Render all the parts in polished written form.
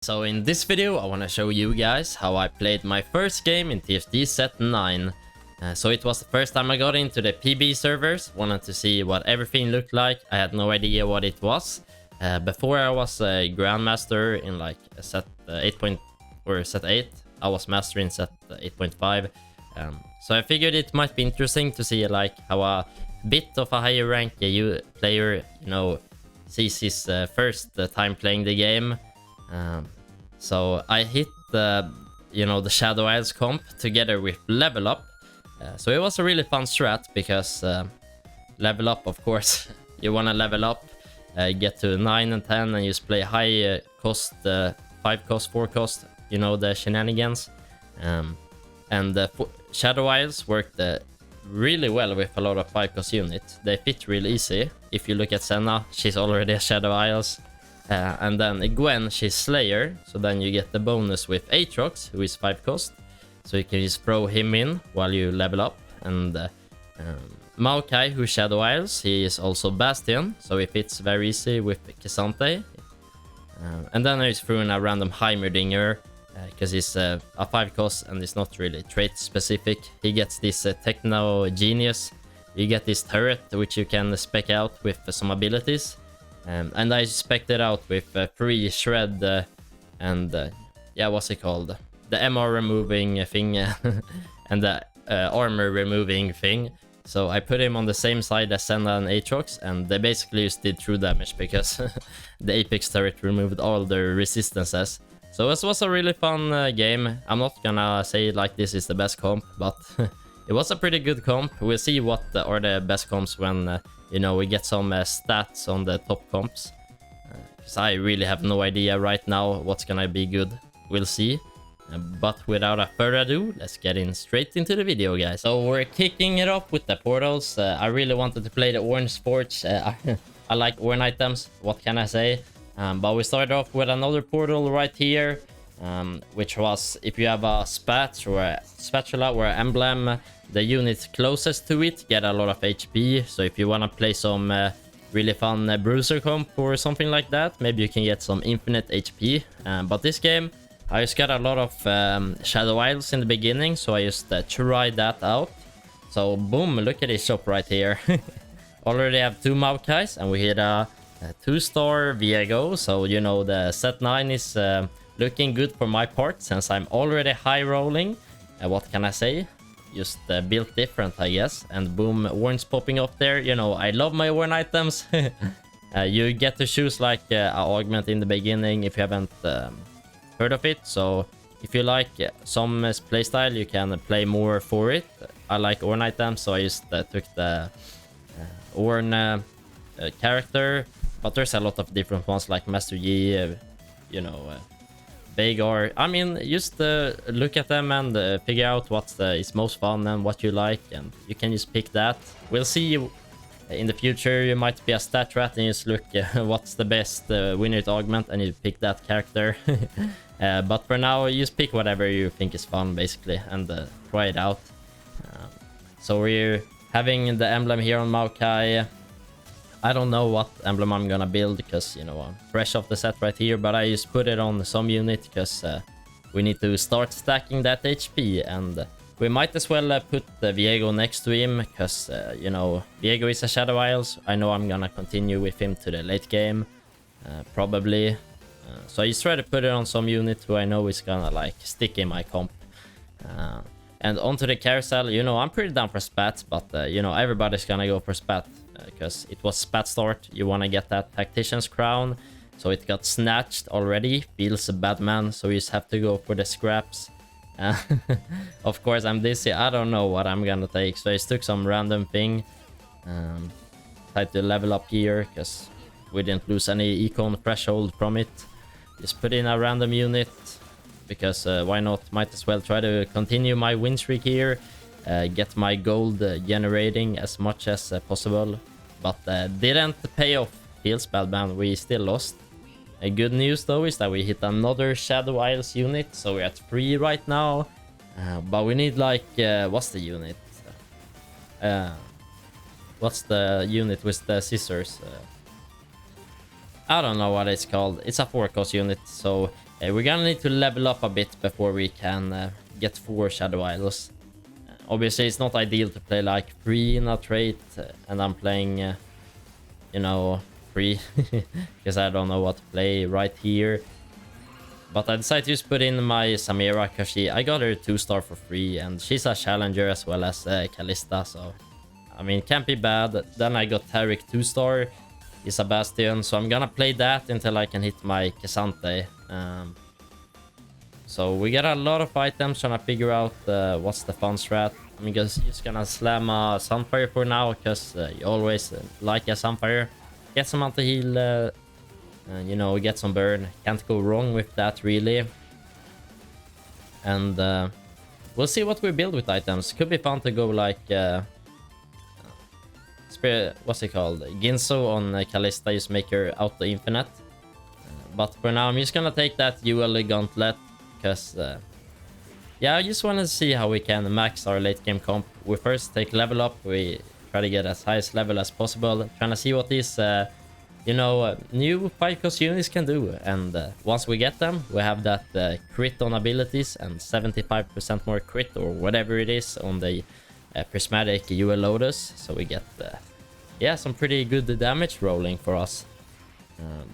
So in this video I want to show you guys how I played my first game in TFT Set 9. So it was the first time I got into the PB servers, wanted to see what everything looked like. I had no idea what it was. Before I was a Grandmaster in like a set 8 or set 8. I was master in set 8.5. So I figured it might be interesting to see like how a bit of a higher rank player, sees his first time playing the game. So I hit the Shadow Isles comp together with Level Up. So it was a really fun strat because Level Up, of course, you want to level up, get to 9 and 10 and just play high cost, 5 cost, 4 cost, the shenanigans. And Shadow Isles worked really well with a lot of 5 cost units. They fit real easy. If you look at Senna, she's already a Shadow Isles. And then Gwen, she's Slayer. So then you get the bonus with Aatrox, who is 5 cost. So you can just throw him in while you level up. And Maokai, who's Shadow Isles, he is also Bastion. So he fits very easy with K'Sante. And then I just threw in a random Heimerdinger. Because he's a 5 cost and it's not really trait specific. He gets this Techno Genius. You get this turret which you can spec out with some abilities. And I spec'd out with free shred and what's it called? The MR removing thing and the armor removing thing. So I put him on the same side as Senna and Aatrox, and they basically just did true damage because the Apex turret removed all their resistances. So this was a really fun game. I'm not gonna say like this is the best comp, but it was a pretty good comp. We'll see what are the best comps when we get some stats on the top comps. Because I really have no idea right now what's gonna be good. We'll see. But without a further ado, let's get in straight into the video, guys. So we're kicking it off with the portals. I really wanted to play the orange sports. I like orange items. What can I say? But we started off with another portal right here, which was if you have a spatula or an emblem, the unit closest to it get a lot of HP. So if you want to play some really fun bruiser comp or something like that, maybe you can get some infinite HP. But this game, I just got a lot of Shadow Isles in the beginning, so I just tried that out. So boom, look at this shop right here. Already have 2 Maokais and we hit a 2-star Viego. So the set 9 is looking good for my part since I'm already high rolling. What can I say? Just built different, I guess. And boom, orange popping up there. I love my orange items. You get to choose like an augment in the beginning if you haven't heard of it. So if you like some playstyle, you can play more for it. I like orange items, so I just took the orange character. But there's a lot of different ones like Master Yi, Vagar. I mean, just look at them and figure out what is most fun and what you like, and you can just pick that. We'll see in the future. You might be a stat rat and just look what's the best winner augment and you pick that character. But for now, you just pick whatever you think is fun, basically, and try it out. So we're having the emblem here on Maokai. I don't know what emblem I'm gonna build because, I'm fresh off the set right here, but I just put it on some unit because we need to start stacking that HP, and we might as well put the Viego next to him because, Viego is a Shadow Isles. I know I'm gonna continue with him to the late game, probably. So I just try to put it on some unit who I know is gonna like stick in my comp. And onto the carousel, I'm pretty down for spats, but, everybody's gonna go for spat. Because it was spat start, you want to get that tactician's crown, so it got snatched already. Feels a bad man, so you just have to go for the scraps. Of course I'm dizzy, I don't know what I'm gonna take, so I just took some random thing. Tried to level up here because we didn't lose any econ threshold from it. Just put in a random unit because why not, might as well try to continue my win streak here. Get my gold generating as much as possible, but didn't pay off. Feels bad, man. We still lost. Good news though is that we hit another Shadow Isles unit, so we're at 3 right now. But we need like what's the unit? What's the unit with the scissors? I don't know what it's called. It's a 4-cost unit, so Okay, we're gonna need to level up a bit before we can get 4 Shadow Idols. Obviously, it's not ideal to play like 3 in a trait, and I'm playing, you know, 3 because I don't know what to play right here. But I decided to just put in my Samira because I got her 2-star for free, and she's a challenger as well as Kalista, so I mean, can't be bad. Then I got Tarek 2-star. He's a Bastion, so I'm gonna play that until I can hit my Cassante. So we got a lot of items, trying to figure out what's the fun strat. I'm just gonna slam a Sunfire for now, because you always like a Sunfire. Get some anti-heal, you know, get some burn. Can't go wrong with that, really. And we'll see what we build with items. Could be fun to go like... what's it called? Ginso on Kalista, just make her auto-infinite. But for now, I'm just gonna take that UL Gauntlet. Because, yeah, I just want to see how we can max our late game comp. We first take level up. We try to get as highest level as possible. Trying to see what these, you know, new 5-cost units can do. And once we get them, we have that crit on abilities and 75% more crit or whatever it is on the prismatic UL Lotus. So we get, yeah, some pretty good damage rolling for us.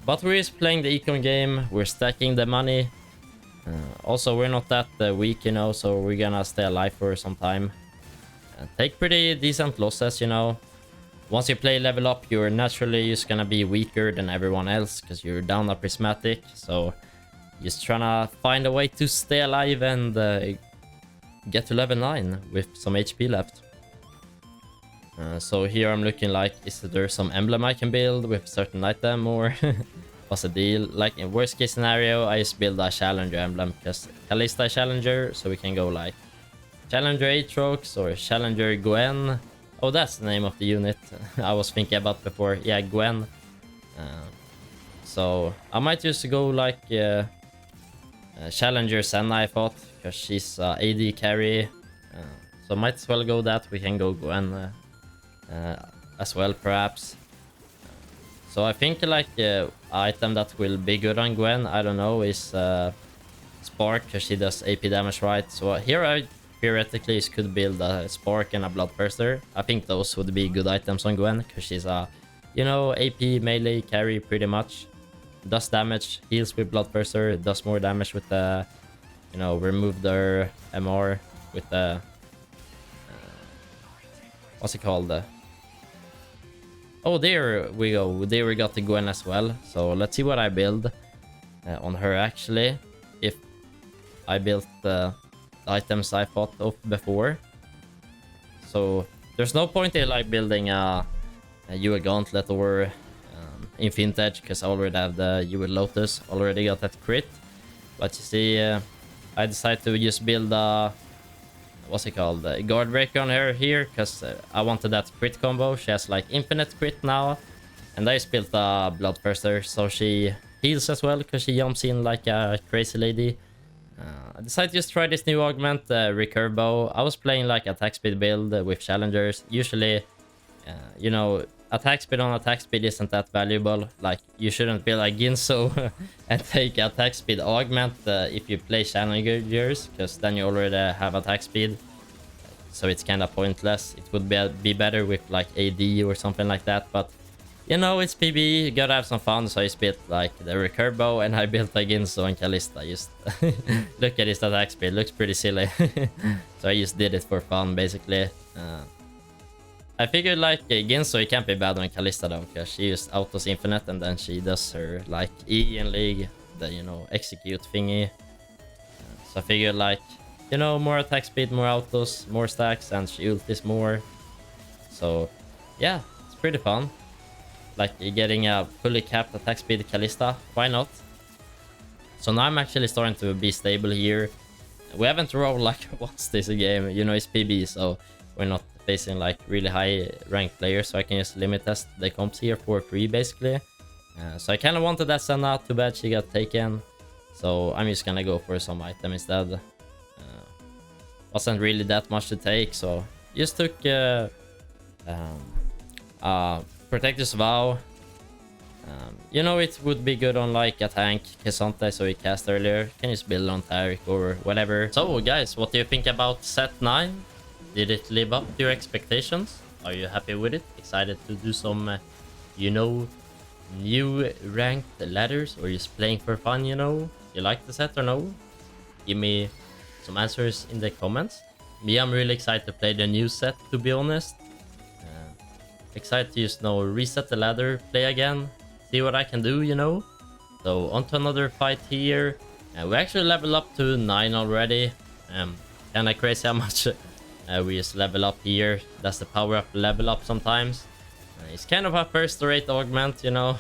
But we're just playing the econ game. We're stacking the money. Also, we're not that weak, you know, so we're gonna stay alive for some time. Take pretty decent losses, you know. Once you play level up, you're naturally just gonna be weaker than everyone else because you're down a prismatic. So just trying to find a way to stay alive and get to level 9 with some HP left. So here I'm looking like, is there some emblem I can build with a certain item, or what's the deal? Like in worst case scenario, I just build a challenger emblem because Kalista challenger, so we can go like challenger Aatrox or challenger Gwen. Oh, that's the name of the unit I was thinking about before. Yeah, Gwen. So I might just go like challenger Senna, I thought, because she's AD carry. So might as well go that. We can go Gwen as well, perhaps. So I think like item that will be good on Gwen, I don't know, is Spark, because she does AP damage, right? So here I theoretically could build a Spark and a Bloodthirster. I think those would be good items on Gwen, because she's a, you know, AP melee carry pretty much. Does damage, heals with Bloodthirster, does more damage with the, you know, remove their MR with the... what's it called? Oh, there we go. There we got the Gwen as well. So let's see what I build on her, actually. If I built the items I thought of before. So there's no point in like building a UL Gauntlet or Infinite Edge, because I already have the UL Lotus. Already got that crit. But you see, I decided to just build a... what's it called? Guard Breaker on her here, because I wanted that crit combo. She has like infinite crit now. And I just built a Bloodthirster, so she heals as well, because she jumps in like a crazy lady. I decided to just try this new augment, Recurve Bow. I was playing like attack speed build with challengers. Usually, you know, attack speed on attack speed isn't that valuable. Like, you shouldn't build a Ginso and take attack speed augment if you play challengers, because then you already have attack speed. So it's kind of pointless. It would be better with like AD or something like that. But, you know, it's PB. You gotta have some fun. So I just built like the Recurve Bow, and I built a Ginso and Kalista. Just look at his attack speed. Looks pretty silly. So I just did it for fun, basically. I figured like Ginso, it can't be bad on Kalista though, because she just autos infinite, and then she does her like E in League, the, you know, execute thingy. So I figured like, you know, more attack speed, more autos, more stacks, and she ultis more. So yeah, it's pretty fun. Like getting a fully capped attack speed Kalista, why not? So now I'm actually starting to be stable here. We haven't rolled like once this game, you know, it's PB, so we're not facing like really high ranked players, so I can just limit test the comps here for free, basically. So I kind of wanted that Senna, too bad she got taken. So I'm just gonna go for some item instead. Wasn't really that much to take, so just took Protector's Vow. You know, it would be good on like a tank, Kesante, so he cast earlier. Can just build on Taric or whatever. So guys, what do you think about set 9? Did it live up to your expectations? Are you happy with it? Excited to do some, you know, new ranked ladders, or just playing for fun, you know? You like the set or no? Give me some answers in the comments. Me, I'm really excited to play the new set, to be honest. Excited to just know, reset the ladder, play again, see what I can do, you know? So on to another fight here. We actually level up to 9 already. Kinda crazy how much we just level up here. That's the power up level up sometimes. It's kind of a first rate augment, you know.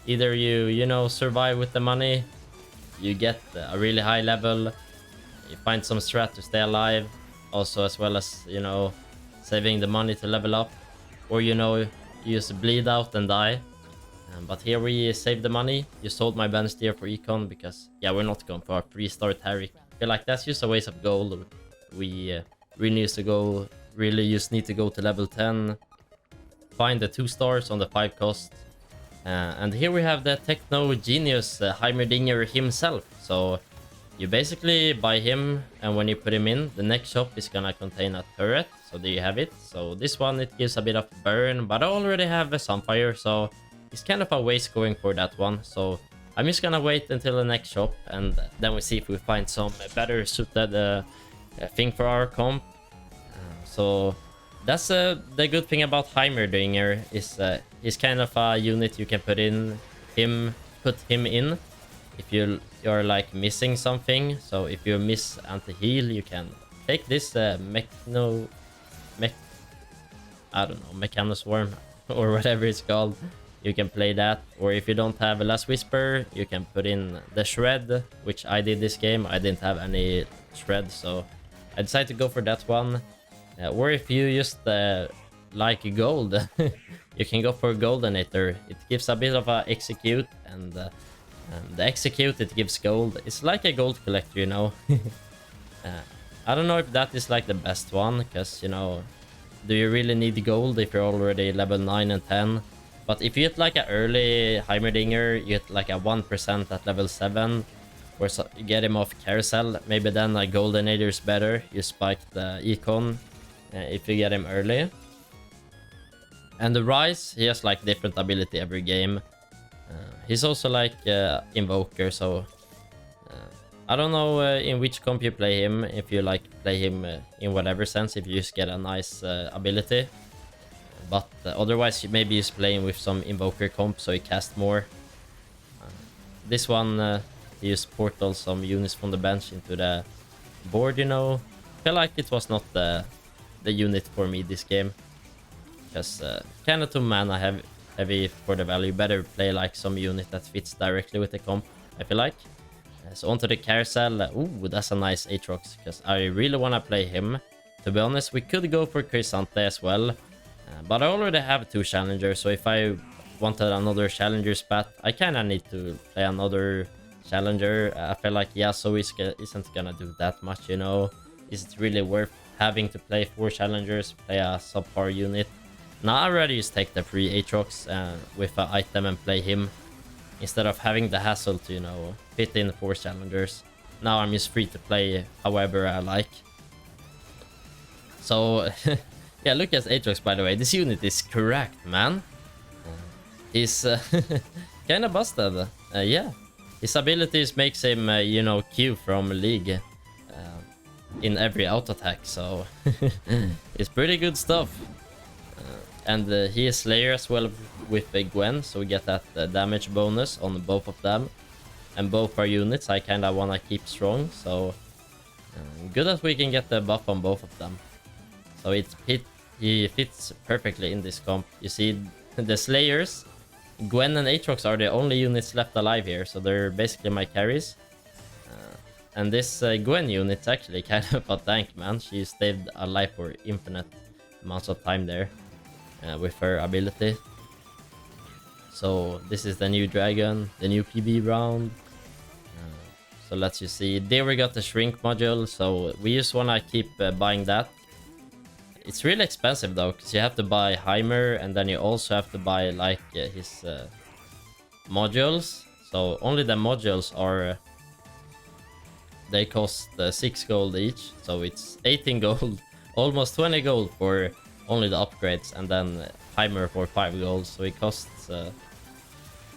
Either you know, survive with the money, you get a really high level, you find some strat to stay alive, also as well as, you know, saving the money to level up, or you know, you just bleed out and die. But here we save the money. You sold my bench tier for econ because, yeah, we're not going for a 3-star Taric. I feel like that's just a waste of gold. We really just need to go to level 10, find the 2 stars on the 5 cost. And here we have the techno genius Heimerdinger himself. So you basically buy him, and when you put him in, the next shop is gonna contain a turret. So there you have it. So this one, it gives a bit of burn, but I already have a Sunfire, so it's kind of a waste going for that one. So I'm just gonna wait until the next shop, and then we see if we find some better suited thing for our comp. So that's the good thing about Heimerdinger, is he's kind of a unit you can put him in if you're like missing something. So if you miss anti-heal, you can take this Mechanoswarm or whatever it's called. You can play that, or if you don't have a Last Whisper, you can put in the Shred, which I did this game. I didn't have any Shred, so I decided to go for that one. Or if you just like gold, you can go for GoldenOtter. It gives a bit of a execute, and the execute, it gives gold. It's like a gold collector, you know. I don't know if that is like the best one, because, you know, do you really need gold if you're already level 9 and 10? But if you get like an early Heimerdinger, you get like a 1% at level 7, or so you get him off carousel, maybe then a GoldenOtter is better. You spike the econ if you get him early. And the Rise, he has like different ability every game. He's also like Invoker, so I don't know in which comp you play him, if you like play him in whatever sense, if you just get a nice ability. But otherwise, maybe he's playing with some Invoker comp, so he casts more. This one, he used portal some units from the bench into the board, you know. I feel like it was not the unit for me this game. Because kind of too mana heavy for the value. Better play like some unit that fits directly with the comp, I feel like. So onto the carousel. Ooh, that's a nice Aatrox, because I really want to play him. To be honest, we could go for Chrysante as well. But I already have 2 challengers, so if I wanted another challenger spot, I kind of need to play another challenger. I feel like Yasuo isn't gonna do that much, you know. Is it really worth having to play 4 challengers, play a subpar unit? Now I'd rather just take the free Aatrox with an item and play him, instead of having the hassle to, you know, fit in 4 challengers. Now I'm just free to play however I like. So yeah, look at Aatrox, by the way. This unit is cracked, man. He's kind of busted. Yeah, his abilities makes him, you know, Q from League in every auto attack. So it's pretty good stuff. And he is Slayer as well with Gwen, so we get that damage bonus on both of them. And both our units I kind of want to keep strong, so good that we can get the buff on both of them. So he fits perfectly in this comp. You see, the Slayers, Gwen and Aatrox are the only units left alive here, so they're basically my carries. And this Gwen unit's actually kind of a tank, man. She stayed alive for infinite amounts of time there with her ability. So this is the new dragon, the new PB round. So let's just see. There we got the shrink module, so we just want to keep buying that. It's really expensive though, because you have to buy Heimer, and then you also have to buy like his modules. So only the modules are... they cost 6 gold each. So it's 18 gold. Almost 20 gold for only the upgrades. And then timer for 5 gold. So it costs...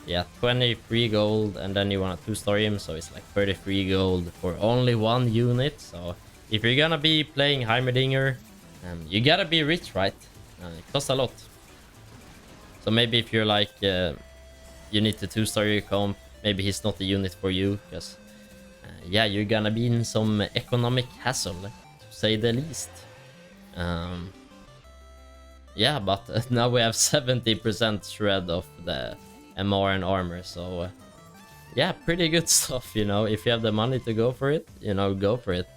yeah, 23 gold. And then you want a 2-star him. So it's like 33 gold for only one unit. So if you're gonna be playing Heimerdinger, you gotta be rich, right? It costs a lot. So maybe if you're like... you need to 2-star your comp, maybe he's not the unit for you, because yeah, you're gonna be in some economic hassle, to say the least. Yeah, but now we have 70% shred of the MR and armor, so yeah, pretty good stuff, you know. If you have the money to go for it, you know, go for it.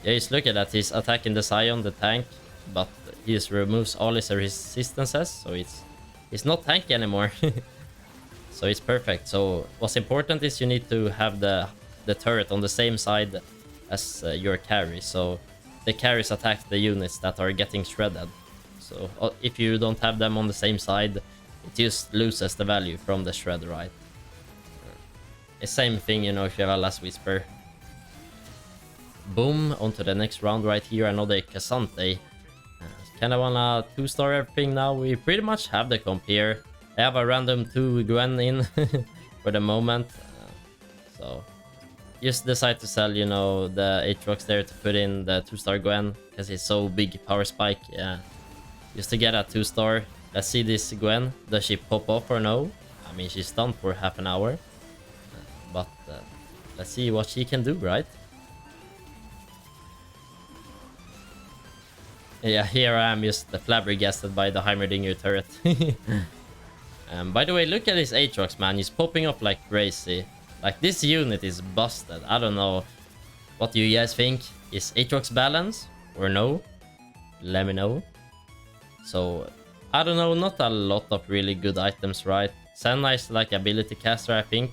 Yeah, just look at that, he's attacking the Scion, the tank, but he just removes all his resistances, so it's not tanky anymore. So it's perfect. So what's important is you need to have the turret on the same side as your carry. So the carries attack the units that are getting shredded. So if you don't have them on the same side, it just loses the value from the shred, right? The same thing, you know, if you have a Last Whisper. Boom, onto the next round right here, another Cassante. Kinda wanna 2-star everything now. We pretty much have the comp here. I have a random 2 Gwen in for the moment. So just decide to sell, you know, the Aatrox there to put in the 2-star Gwen, because it's so big power spike. Yeah, just to get a 2-star. Let's see this Gwen. Does she pop off or no? I mean, she's stunned for half an hour. But let's see what she can do, right? Yeah, here I am just flabbergasted by the Heimerdinger turret. By the way, look at this Aatrox, man. He's popping up like crazy. Like, this unit is busted. I don't know. What do you guys think? Is Aatrox balanced or no? Let me know. So, I don't know. Not a lot of really good items, right? Senna is like ability caster, I think.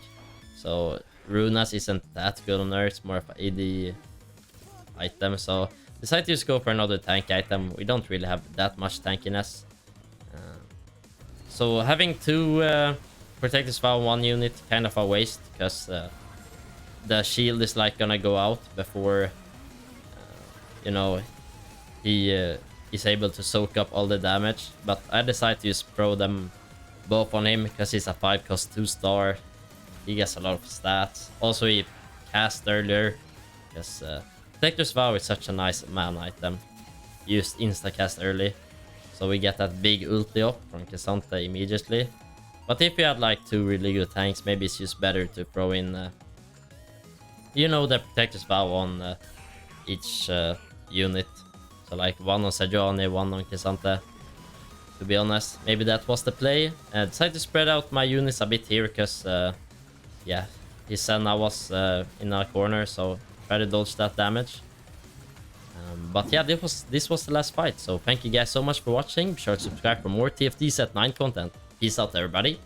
So, Runas isn't that good on her. It's more of an AD item. So, decide to just go for another tank item. We don't really have that much tankiness. So having 2 Protector's Vow 1 unit, kind of a waste, because the shield is like gonna go out before you know, he is able to soak up all the damage. But I decided to just throw them both on him because he's a 5-cost 2-star. He gets a lot of stats. Also, he cast earlier because Protector's Vow is such a nice man item. Used insta-cast early. So we get that big ulti up from Cassante immediately. But if you had like 2 really good tanks, maybe it's just better to throw in, you know, the Protector's Vow on each unit. So like 1 on Sejuani, 1 on Cassante. To be honest, maybe that was the play. I decided to spread out my units a bit here because, yeah, his Senna was in a corner, so try to dodge that damage. But yeah, this was the last fight. So thank you guys so much for watching. Be sure to subscribe for more TFT Set 9 content. Peace out, everybody.